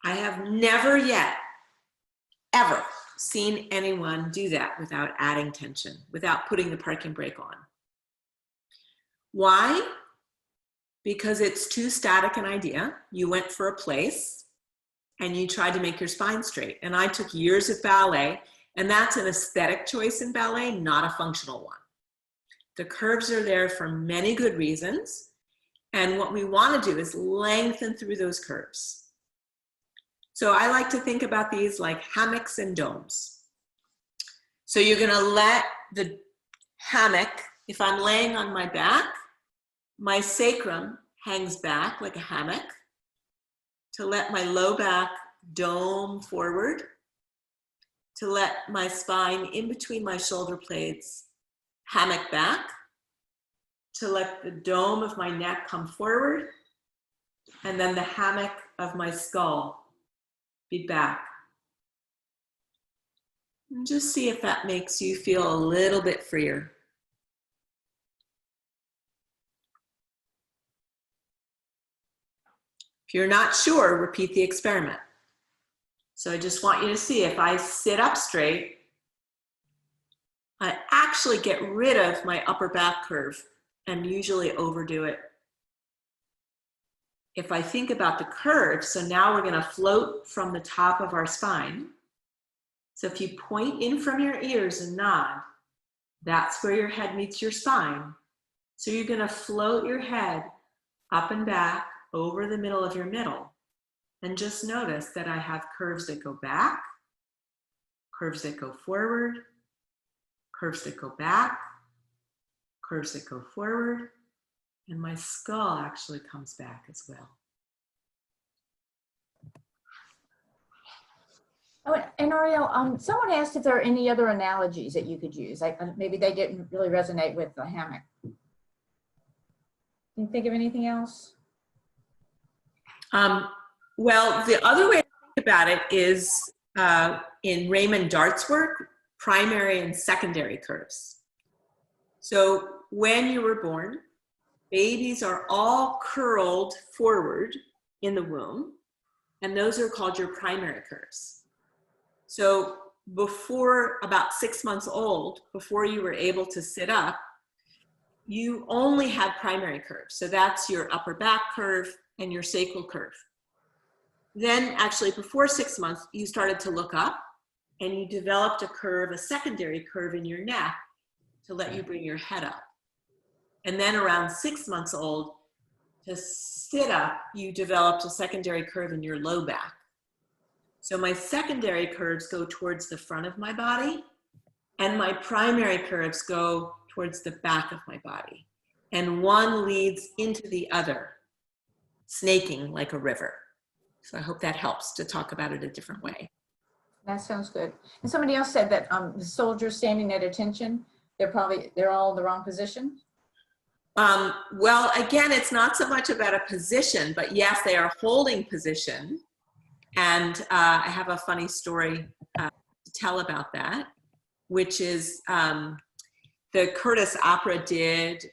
I have never yet, ever seen anyone do that without adding tension, without putting the parking brake on. Why? Because it's too static an idea. You went for a place and you tried to make your spine straight. And I took years of ballet, and that's an aesthetic choice in ballet, not a functional one. The curves are there for many good reasons. And what we want to do is lengthen through those curves. So I like to think about these like hammocks and domes. So you're going to let the hammock, if I'm laying on my back, my sacrum hangs back like a hammock to let my low back dome forward, to let my spine in between my shoulder blades hammock back, to let the dome of my neck come forward, and then the hammock of my skull be back. And just see if that makes you feel a little bit freer. If you're not sure, repeat the experiment. So I just want you to see, if I sit up straight, I actually get rid of my upper back curve and usually overdo it. If I think about the curve, so now we're going to float from the top of our spine. So if you point in from your ears and nod, that's where your head meets your spine. So you're going to float your head up and back over the middle of your middle. And just notice that I have curves that go back, curves that go forward, curves that go back, curves that go forward, and my skull actually comes back as well. Oh, and Ariel, someone asked if there are any other analogies that you could use. Maybe they didn't really resonate with the hammock. Can you think of anything else? Well, the other way to think about it is in Raymond Dart's work, primary and secondary curves. So when you were born, babies are all curled forward in the womb, and those are called your primary curves. So before about 6 months old, before you were able to sit up, you only had primary curves. So that's your upper back curve and your sacral curve. Then actually before 6 months, you started to look up and you developed a curve, a secondary curve in your neck to let you bring your head up. And then around 6 months old, to sit up, you developed a secondary curve in your low back. So my secondary curves go towards the front of my body, and my primary curves go towards the back of my body. And one leads into the other, snaking like a river. So I hope that helps to talk about it a different way. That sounds good. And somebody else said that the soldiers standing at attention, they're all in the wrong position. Well, again, it's not so much about a position, but yes, they are holding position. And I have a funny story to tell about that, which is the Curtis Opera did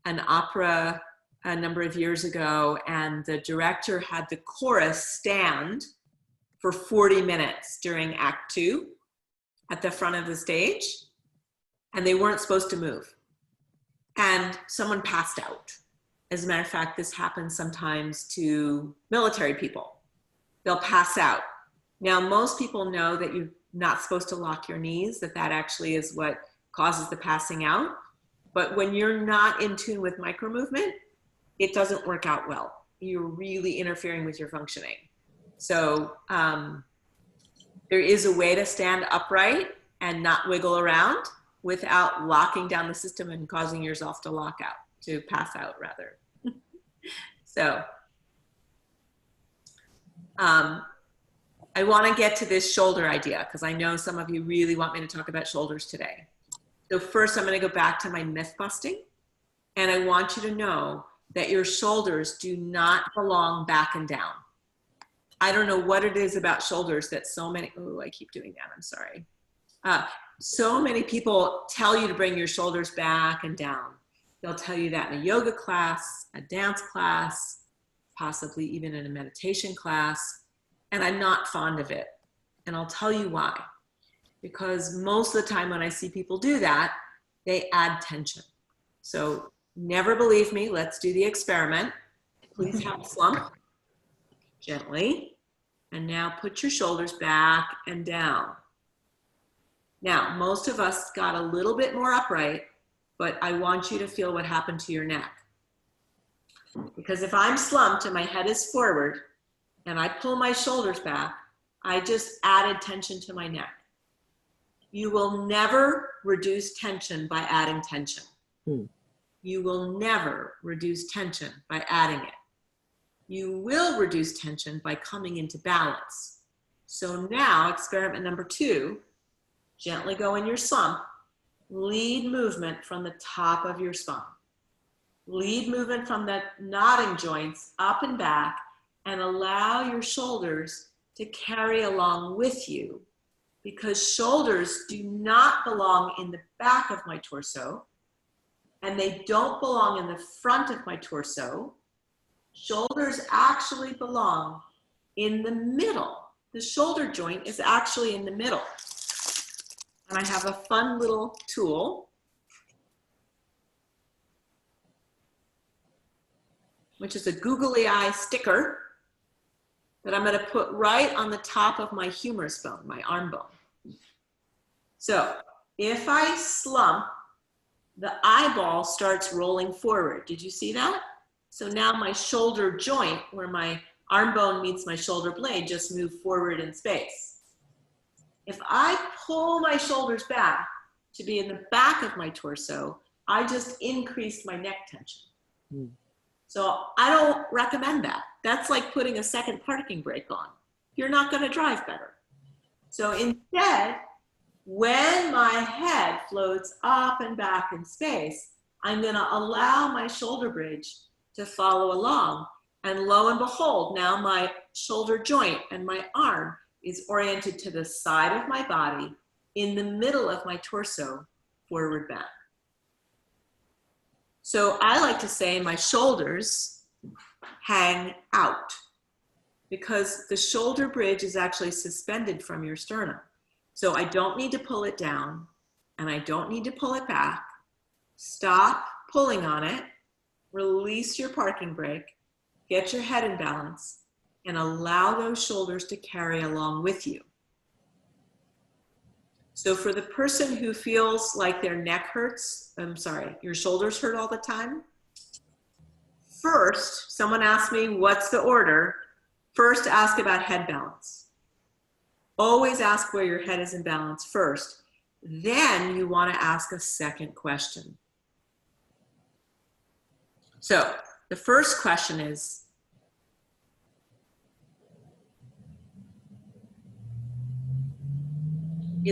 an opera a number of years ago, and the director had the chorus stand for 40 minutes during Act 2 at the front of the stage, and they weren't supposed to move. And someone passed out. As a matter of fact, this happens sometimes to military people. They'll pass out. Now, most people know that you're not supposed to lock your knees, that actually is what causes the passing out. But when you're not in tune with micromovement, it doesn't work out well. You're really interfering with your functioning. So there is a way to stand upright and not wiggle around without locking down the system and causing yourself to lock out, to pass out rather. So I want to get to this shoulder idea because I know some of you really want me to talk about shoulders today. So first I'm going to go back to my myth busting, and I want you to know that your shoulders do not belong back and down. I don't know what it is about shoulders that so many, oh, I keep doing that, I'm sorry. So many people tell you to bring your shoulders back and down. They'll tell you that in a yoga class, a dance class, possibly even in a meditation class. And I'm not fond of it. And I'll tell you why. Because most of the time when I see people do that, they add tension. So never believe me. Let's do the experiment. Please have a slump gently. And now put your shoulders back and down. Now, most of us got a little bit more upright, but I want you to feel what happened to your neck. Because if I'm slumped and my head is forward and I pull my shoulders back, I just added tension to my neck. You will never reduce tension by adding tension. You will never reduce tension by adding it. You will reduce tension by coming into balance. So now, experiment number 2, gently go in your slump, lead movement from the top of your spine. Lead movement from the nodding joints up and back, and allow your shoulders to carry along with you, because shoulders do not belong in the back of my torso, and they don't belong in the front of my torso. Shoulders actually belong in the middle. The shoulder joint is actually in the middle. And I have a fun little tool, which is a googly eye sticker that I'm going to put right on the top of my humerus bone, my arm bone. So if I slump, the eyeball starts rolling forward. Did you see that? So now my shoulder joint, where my arm bone meets my shoulder blade, just moved forward in space. If I pull my shoulders back to be in the back of my torso, I just increased my neck tension. So I don't recommend that. That's like putting a second parking brake on. You're not going to drive better. So instead, when my head floats up and back in space, I'm going to allow my shoulder bridge to follow along. And lo and behold, now my shoulder joint and my arm is oriented to the side of my body, in the middle of my torso, forward bend. So I like to say my shoulders hang out, because the shoulder bridge is actually suspended from your sternum. So I don't need to pull it down, and I don't need to pull it back. Stop pulling on it, release your parking brake, get your head in balance, and allow those shoulders to carry along with you. So for the person who feels like their neck hurts, your shoulders hurt all the time, first, someone asked me, what's the order? First, ask about head balance. Always ask where your head is in balance first. Then you want to ask a second question. So the first question is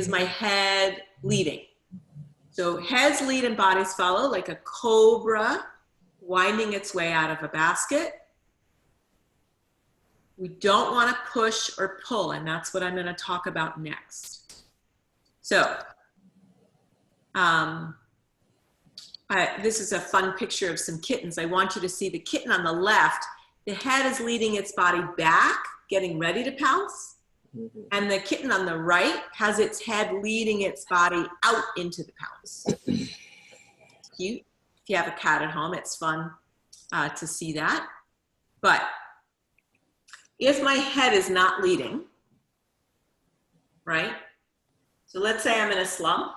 my head leading? So heads lead and bodies follow, like a cobra winding its way out of a basket. We don't want to push or pull, and that's what I'm going to talk about next. So this is a fun picture of some kittens. I want you to see the kitten on the left. The head is leading its body back, getting ready to pounce. And the kitten on the right has its head leading its body out into the pounce. Cute. If you have a cat at home, it's fun to see that. But if my head is not leading, right? So let's say I'm in a slump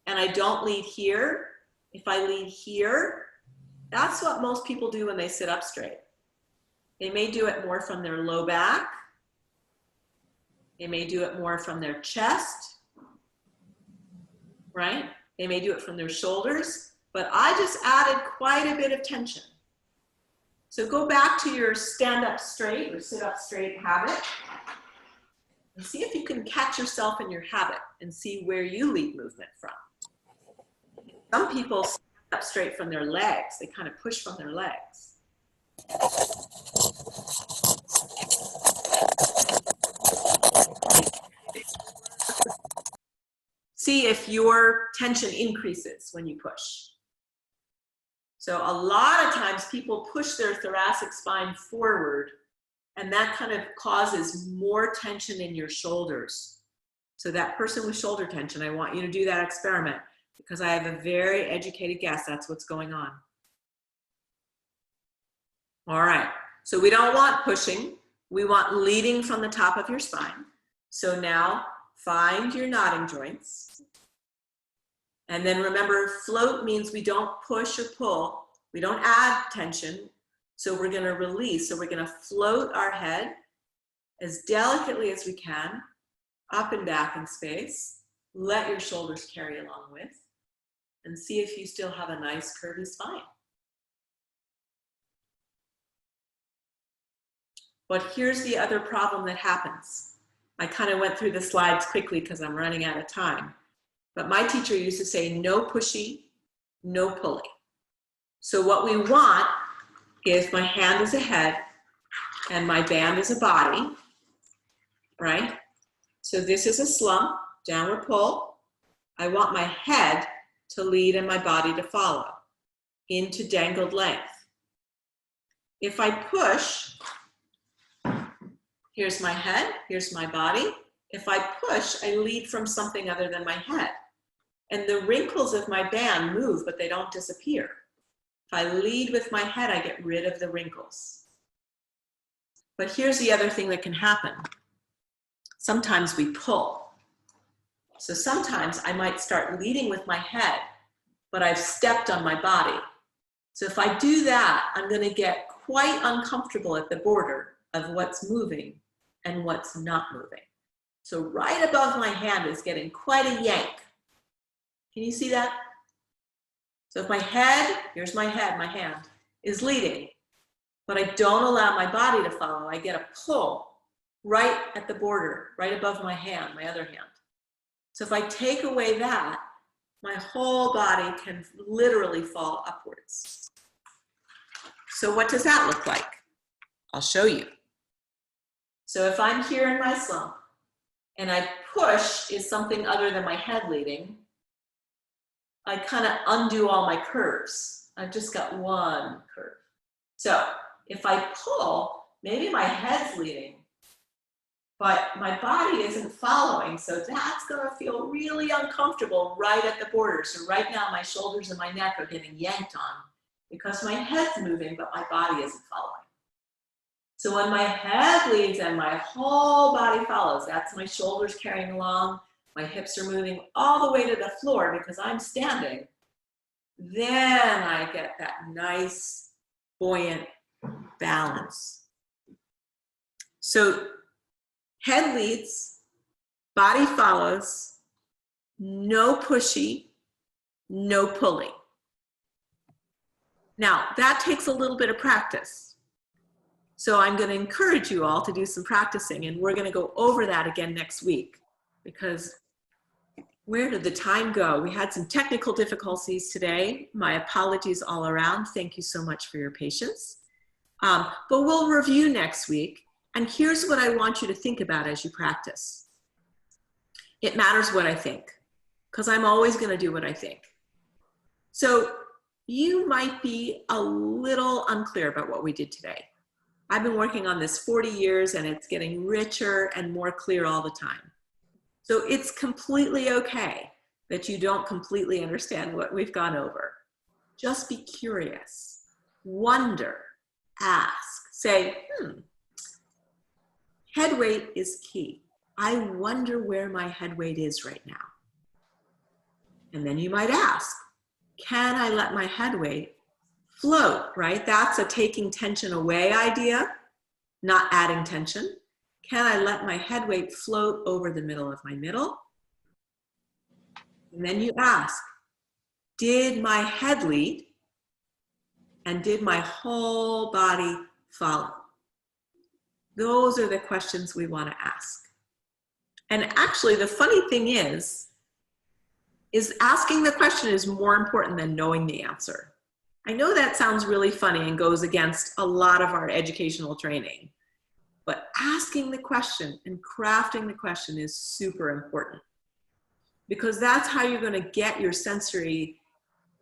and I don't lead here. If I lead here, that's what most people do when they sit up straight. They may do it more from their low back. They may do it more from their chest, right? They may do it from their shoulders, but I just added quite a bit of tension. So go back to your stand up straight or sit up straight habit and see if you can catch yourself in your habit and see where you lead movement from. Some people stand up straight from their legs. They kind of push from their legs. See if your tension increases when you push. So a lot of times people push their thoracic spine forward And that kind of causes more tension in your shoulders. So that person with shoulder tension, I want you to do that experiment because I have a very educated guess that's what's going on. All right, so we don't want pushing. We want leading from the top of your spine. So now find your nodding joints. And then remember, float means we don't push or pull. We don't add tension. So we're gonna release. So we're gonna float our head as delicately as we can, up and back in space. Let your shoulders carry along with, and see if you still have a nice curvy spine. But here's the other problem that happens. I kind of went through the slides quickly because I'm running out of time. But my teacher used to say, no pushy, no pulling. So what we want is my hand is a head and my band is a body, right? So this is a slump, downward pull. I want my head to lead and my body to follow into dangled length. If I push, here's my head, here's my body. If I push, I lead from something other than my head. And the wrinkles of my band move, but they don't disappear. If I lead with my head, I get rid of the wrinkles. But here's the other thing that can happen. Sometimes we pull. So sometimes I might start leading with my head, but I've stepped on my body. So if I do that, I'm going to get quite uncomfortable at the border of what's moving and what's not moving. So right above my hand is getting quite a yank. Can you see that? So if my head, here's my head, my hand, is leading, but I don't allow my body to follow, I get a pull right at the border, right above my hand, my other hand. So if I take away that, my whole body can literally fall upwards. So what does that look like? I'll show you. So if I'm here in my slump and I push is something other than my head leading, I kind of undo all my curves. I've just got one curve. So if I pull, maybe my head's leading, but my body isn't following. So that's going to feel really uncomfortable right at the border. So right now my shoulders and my neck are getting yanked on because my head's moving, but my body isn't following. So when my head leads and my whole body follows, that's my shoulders carrying along, my hips are moving all the way to the floor because I'm standing, then I get that nice, buoyant balance. So head leads, body follows, no pushy, no pulling. Now, that takes a little bit of practice. So I'm going to encourage you all to do some practicing, and we're going to go over that again next week because where did the time go? We had some technical difficulties today. My apologies all around. Thank you so much for your patience. But we'll review next week. And here's what I want you to think about as you practice. It matters what I think, because I'm always going to do what I think. So you might be a little unclear about what we did today. I've been working on this 40 years and it's getting richer and more clear all the time. So it's completely okay that you don't completely understand what we've gone over. Just be curious, wonder, ask, say, head weight is key. I wonder where my head weight is right now. And then you might ask, can I let my head weight float, right? That's a taking tension away idea, not adding tension. Can I let my head weight float over the middle of my middle? And then you ask, did my head lead and did my whole body follow? Those are the questions we want to ask. And actually, the funny thing is asking the question is more important than knowing the answer. I know that sounds really funny and goes against a lot of our educational training. But asking the question and crafting the question is super important because that's how you're going to get your sensory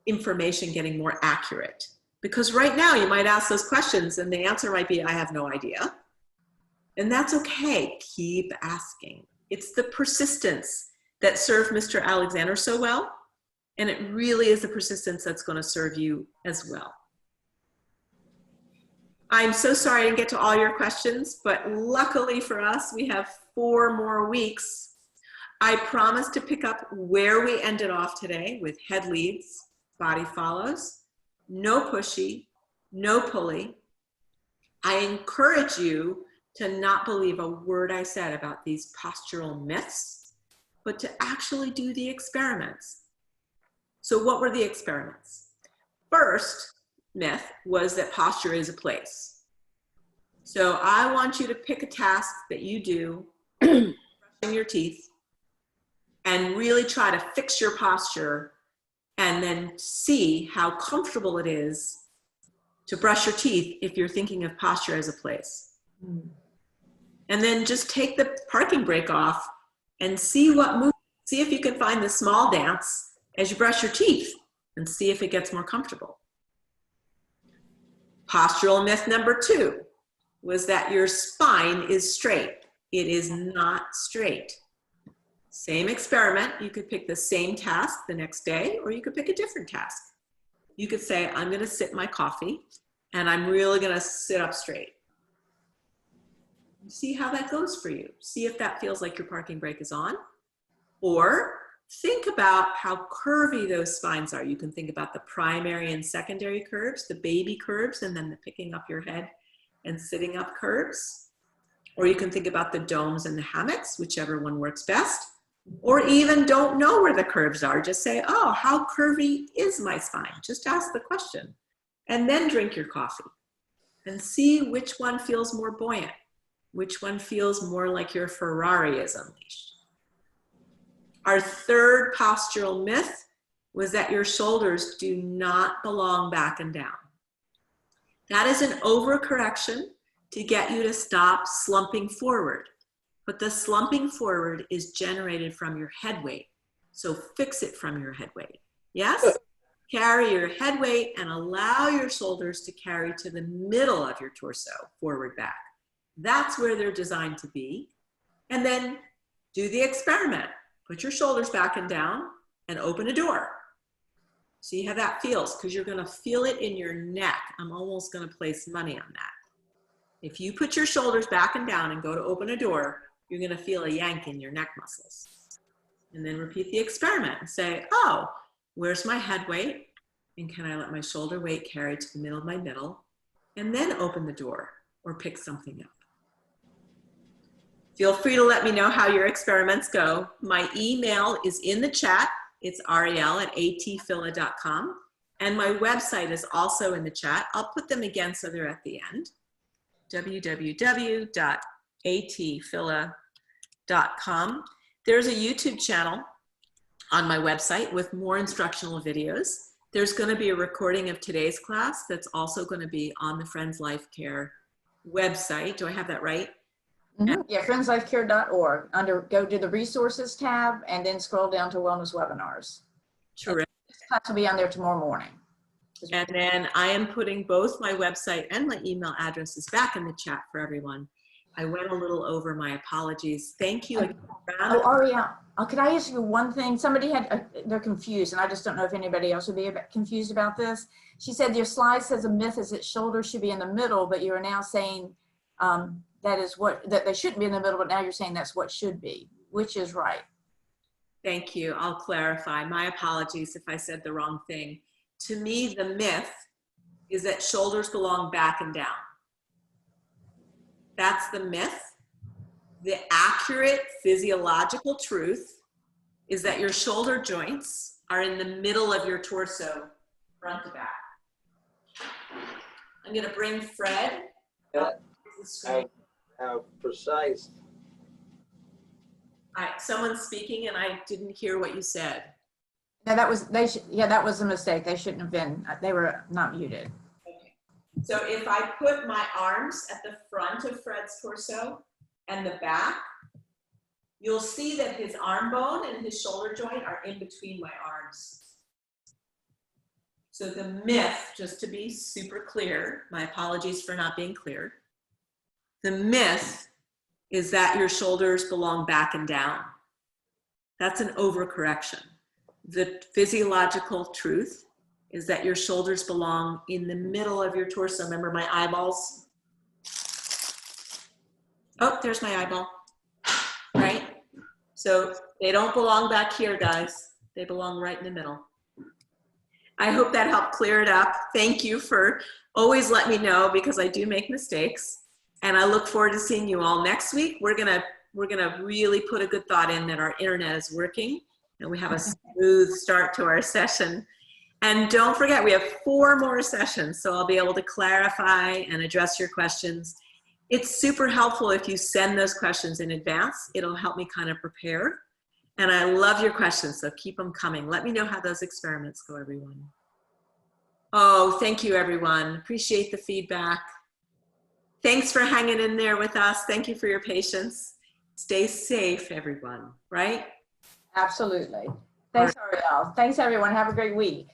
information getting more accurate. Because right now you might ask those questions and the answer might be, I have no idea. And that's okay. Keep asking. It's the persistence that served Mr. Alexander so well. And it really is the persistence that's going to serve you as well. I'm so sorry I didn't get to all your questions, but luckily for us, we have 4 more weeks. I promise to pick up where we ended off today with head leads, body follows, no pushy, no pulley. I encourage you to not believe a word I said about these postural myths, but to actually do the experiments. So what were the experiments? First myth was that posture is a place. So I want you to pick a task that you do, brushing your teeth, and really try to fix your posture and then see how comfortable it is to brush your teeth if you're thinking of posture as a place. And then just take the parking brake off and see what moves, see if you can find the small dance as you brush your teeth and see if it gets more comfortable. Postural myth number 2 was that your spine is straight. It is not straight. Same experiment, you could pick the same task the next day, or you could pick a different task. You could say, I'm gonna sip my coffee, and I'm really gonna sit up straight. See how that goes for you. See if that feels like your parking brake is on. Or think about how curvy those spines are. You can think about the primary and secondary curves, the baby curves, and then the picking up your head and sitting up curves. Or you can think about the domes and the hammocks, whichever one works best. Or even don't know where the curves are. Just say, oh, how curvy is my spine? Just ask the question. And then drink your coffee. And see which one feels more buoyant. Which one feels more like your Ferrari is unleashed. Our third postural myth was that your shoulders do not belong back and down. That is an overcorrection to get you to stop slumping forward. But the slumping forward is generated from your head weight. So fix it from your head weight. Yes? Carry your head weight and allow your shoulders to carry to the middle of your torso, forward back. That's where they're designed to be. And then do the experiment. Put your shoulders back and down and open a door. See how that feels, because you're gonna feel it in your neck. I'm almost gonna place money on that. If you put your shoulders back and down and go to open a door, you're gonna feel a yank in your neck muscles. And then repeat the experiment and say, oh, where's my head weight? And can I let my shoulder weight carry to the middle of my middle? And then open the door or pick something up. Feel free to let me know how your experiments go. My email is in the chat. It's ariel@atphila.com. And my website is also in the chat. I'll put them again so they're at the end. www.atphila.com. There's a YouTube channel on my website with more instructional videos. There's going to be a recording of today's class that's also going to be on the Friends Life Care website. Do I have that right? Mm-hmm. Yeah, friendslifecare.org. Go to the resources tab and then scroll down to wellness webinars. Terrific. This class will be on there tomorrow morning. And then I am putting both my website and my email addresses back in the chat for everyone. I went a little over, my apologies. Thank you again. Oh, Ariel, could I ask you one thing? Somebody had, they're confused, and I just don't know if anybody else would be confused about this. She said your slide says a myth is that shoulders should be in the middle, but you're now saying that they shouldn't be in the middle, but now you're saying that's what should be. Which is right? Thank you. I'll clarify. My apologies if I said the wrong thing. To me, the myth is that shoulders belong back and down. That's the myth. The accurate physiological truth is that your shoulder joints are in the middle of your torso, front to back. I'm going to bring Fred up to the screen. How precise. All right, someone's speaking and I didn't hear what you said. No, that was that was a mistake. They shouldn't have been. They were not muted. Okay. So if I put my arms at the front of Fred's torso and the back, you'll see that his arm bone and his shoulder joint are in between my arms. So the myth, just to be super clear, my apologies for not being clear. The myth is that your shoulders belong back and down. That's an overcorrection. The physiological truth is that your shoulders belong in the middle of your torso. Remember my eyeballs? Oh, there's my eyeball, right? So they don't belong back here, guys. They belong right in the middle. I hope that helped clear it up. Thank you for always letting me know, because I do make mistakes. And I look forward to seeing you all next week. We're gonna really put a good thought in that our internet is working and we have a smooth start to our session. And don't forget, we have 4 more sessions, so I'll be able to clarify and address your questions. It's super helpful if you send those questions in advance. It'll help me kind of prepare. And I love your questions, so keep them coming. Let me know how those experiments go, everyone. Oh, thank you, everyone. Appreciate the feedback. Thanks for hanging in there with us. Thank you for your patience. Stay safe, everyone, right? Absolutely. Thanks, Ariel. Thanks, everyone. Have a great week.